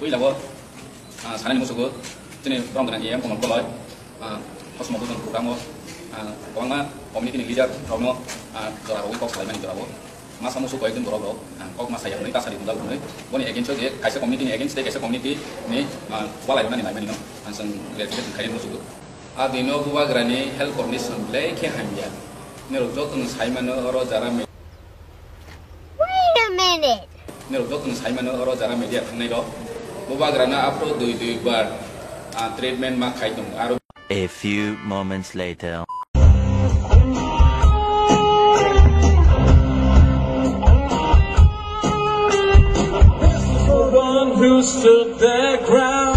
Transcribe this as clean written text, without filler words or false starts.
의자고 사나님 모습고 전에 그런 거는 예약 공을 걸어요. 코스모 그런 프로그램 orang community ni lijar rono dorawo ko salai mani dorawo masa musuh ko ekdin dorawo ko masa ya ni ta sari dundal bunai boni against je kaisa community ni against kaisa community ni wala yona ni lai mani no ansan leti kai musuh adino buwa grani health condition le ke hanya ne ro jotun sai mano oro jara me Wait a minute. ne ro jotun sai mano oro jara media nai ro buwa grana apro dui bar treatment ma khai dum aro A few moments later. Who stood their ground.